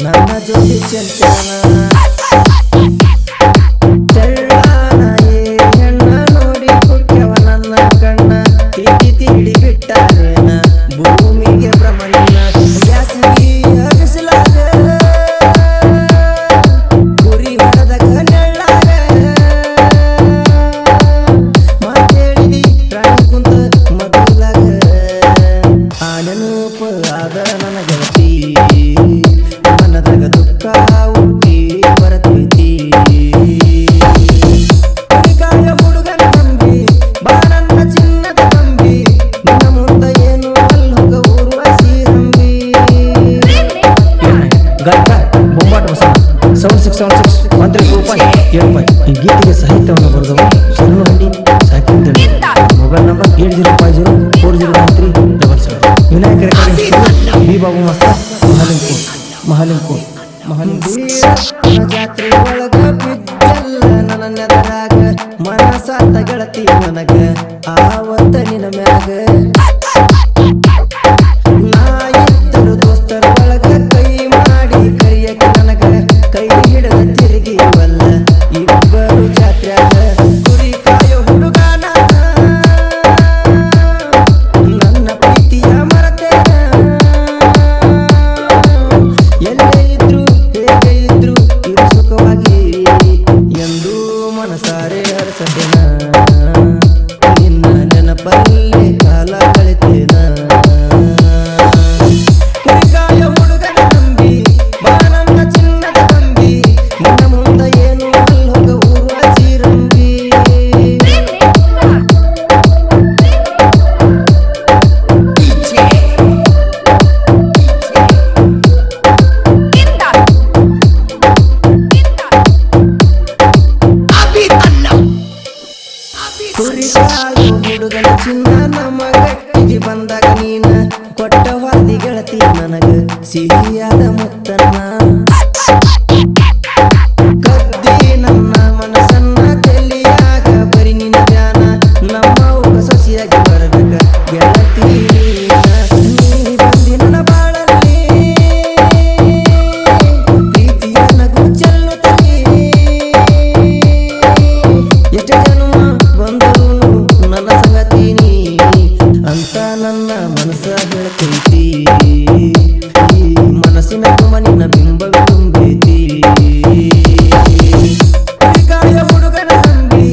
ನನ್ನ ಜೊತೆ ಚೆಲ್ತಾನ ತೆಳ್ಳಾನ ಹೆಣ್ಣ ನೋಡಿ ಕೊಟ್ಟವ ನನ್ನ ಕಣ್ಣ ತಿಳಿ ಬಿಟ್ಟಾರೇನ ಭೂಮಿಗೆ ಭ್ರಮಣ್ಣ ಬ್ಯಾಸಗಿ ಬಿಸಿಲಾಗ ಕುರಿ ಹೊಡೆದಾಗ ನೆಳ್ಳಾಗ ಮಾತೇಳಿದಿ ರಾಣಿ ಕುಂತ ಮಗುಲಾಗ ಆ ನೆನಪು ಆದ ನನ್ನ ಗೆಳತಿ ಮನದಾಗ ದುಃಖ ಹುಟ್ಟಿ ಬರತೈತಿ ಹುಡುಗಾಯ ಹುಡುಗನ ನಂಬಿ ಬಾ ನನ್ನ ಚಿನ್ನದ ನಂಬಿ ನಿನ್ನ ಮುಂದ ಏನು ಅಲ್ಲೋಗ ಊರ್ವಶಿ ರಂಬಿ ಗಾಯಕ ಬೊಂಬಾಟ ಬಸವ 7676 ಈ ಗೀತೆಗೆ ಸಾಹಿತ್ಯವನ್ನು ಬರೆದವರು Sharanahalli Sakindalli mobile number 8050409377 Vinayaka recording studio B Babu ಮಸ್ತ ಮಹಾಲಿಂಗ್ಕೋಟ್ ಜಾತ್ರೆ ಒಳಗ ಬಿದ್ದಲ್ಲ ನನ್ನ ನೆದರಾಗ ಮನಸಾತ ಗೆಳತಿ ನನಗ ಆವತ್ತ ನಿನ್ನ ಮ್ಯಾಗ ನಾ ಇದ್ದರು ದೋಸ್ತರ ಒಳಗ ಕೈ ಮಾಡಿ ಕರಿಯಕ್ಕೆ ನನಗ ಕೈ ಹಿಡದ ತಿರುಗಿವಲ್ಲ ಇಬ್ಬರು ಜಾತ್ರ್ಯಾಗ ಕುರಿ ಕಾಯೋ ಹುಡುಗ ನನ್ನ ಪ್ರೀತಿಯ ಮರತೇನ ಎಲ್ಲೇ ಇದ್ರು ಹೇಗೆ ಇದ್ರು ಇರು ಸುಖವಾಗಿ ಎಂದು ಮನಸಾರೆ ಹರಸತೇನ ನಿನ್ನ ನೆನಪಲ್ಲಿ ಕಾಲ ಕಳಿತೇನ ಕುರಿಕಾಯ ಹುಡುಗನ ನಂಬಿ ಬಾ ನನ್ನ ಚಿನ್ನದ ನಂಬಿ ನಿನ್ನ ಮುಂದ ಏನು ಅಲ್ಲೋಗ ಊರ್ವಶಿ ರಂಬಿ ಕುರಿಕಾಯ ಹುಡುಗನ ಚಿನ್ನ ನಮ್ಮ ಗಟ್ಟಿಗೆ ಬಂದಾಗ ನೀನ ಕೊಟ್ಟ ವಾದಿ ಗೆಳತಿ ನನಗ ಸಿಹಿಯಾದ ಮುತ್ತನ್ನ ಕದ್ದಿ ನನ್ನ ಮನಸ್ಸನ್ನ ತೆಲಿಯಾಗ ಬರಿ ನಿನ್ನ ಧ್ಯಾನ ನಮ್ಮ ಉಗ ಸೊಸಿಯಾಗಿ ಬರಬೇಕ ಗೆಳತಿ ನೀ ಬಂದಿ ನನ್ನ ಬಾಳಲ್ಲಿ ಪ್ರೀತಿಯ ನಗು ಚೆಲ್ಲುತ್ತಲಿ ಎಷ್ಟು ಜನ್ಮ ಬಂದರು ನನ್ನ ಸಂಗತಿ ನೀ ಅಂತ ನನ್ನ ಮನಸ್ಸ ಹೇಳ್ತೈತಿ ಈ ಮನಸ್ಸಿನ ತುಂಬ ನಿನ್ನ ಬಿಂಬವೇ ತುಂಬೈತಿ ಹುಡುಗಾಯ ಹುಡುಗನ ನಂಬಿ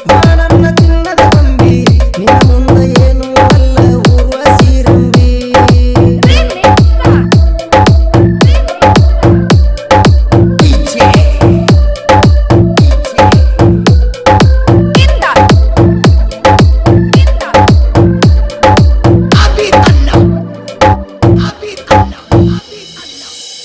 ಬಾ ನನ್ನ ಚಿನ್ನದ ನಂಬಿ ನಿನ್ನ ಮುಂದ ಏನು ಅಲ್ಲ ಊರ್ವಶಿ ರಂಬಿ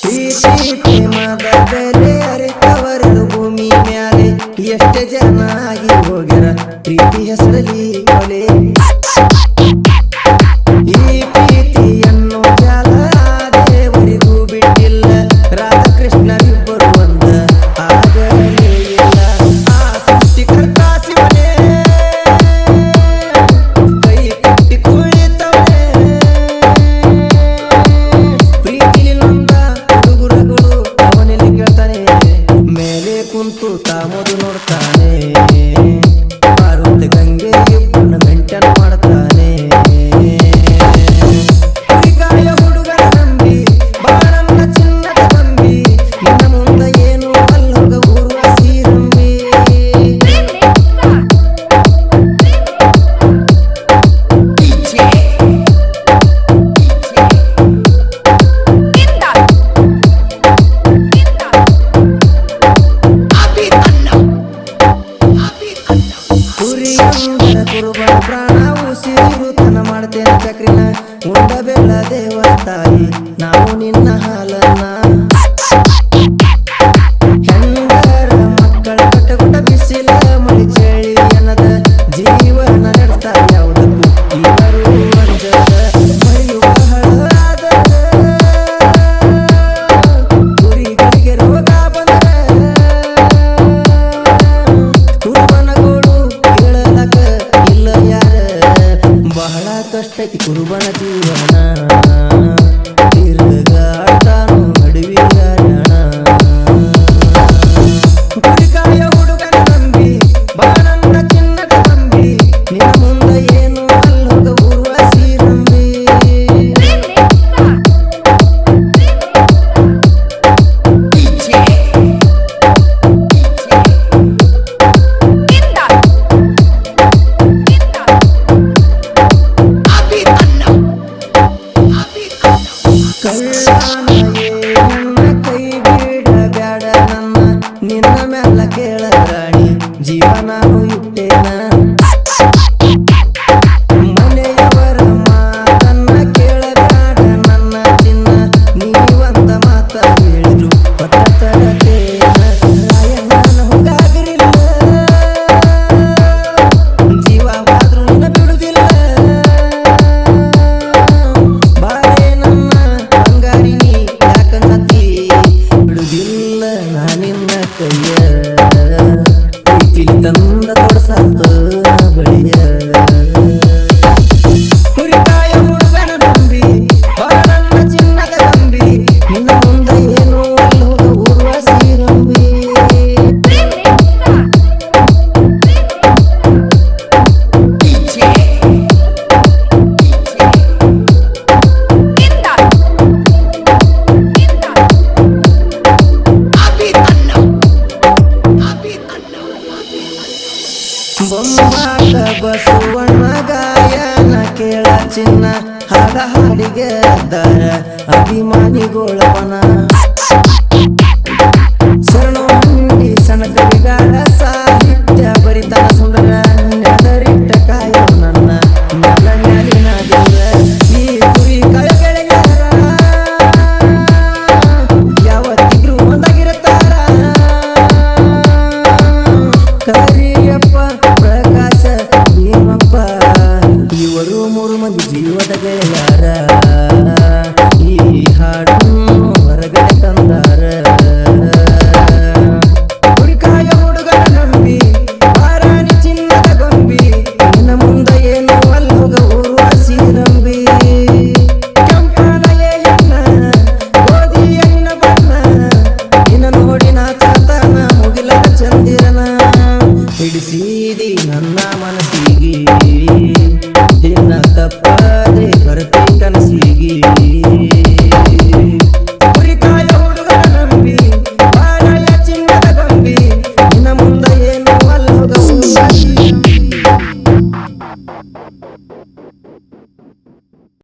ಪ್ರೀತಿ ಪ್ರೇಮದ ಬೆಲೆ ಅರಿತವರೆದು ಭೂಮಿ ಮ್ಯಾಲೆ ಎಷ್ಟೇ ಜನ ಆಗಿ ಹೋಗ್ಯಾರ ಪ್ರೀತಿ ಹೆಸರಲ್ಲಿ ಕೊಲೆ ಈ ಪ್ರೀತಿಯನ್ನು ಜಾಲ ದೇವರಿಗೂ ಬಿಟ್ಟಿಲ್ಲ ರಾಧಾಕೃಷ್ಣರಿಬ್ಬರು ಒಂದ ಆಗಲೇ ಇಲ್ಲ ಆ ಸೃಷ್ಟಿಕರ್ತ ಶಿವನೇ ಕೈ ಕಟ್ಟಿ ಕುಳಿತವನೇ ಪ್ರೀತಿಲಿ ನೊಂದ ಹುಡುಗರುಗಳು ಅವನಲ್ಲಿ ಕೇಳ್ತಾನೆ ಮೇಲೆ ಕುಂತು ತಾಮದು ನೋಡ್ತಾನೆ ಪಾರ್ವತಿ ಗಂಗೆ ಇಬ್ಬರನ್ನ ಮೆಂಟನ್ ಮಾಡ್ತಾನೆ ಬೊಂಬಾಟ ಬಸವಣ್ಣ ಗಾಯನ ಕೇಳ ಚಿನ್ನ ಹಾಡ ಹಾಡಿಗೆ ಅಭಿಮಾನಿಗೋಳಪನ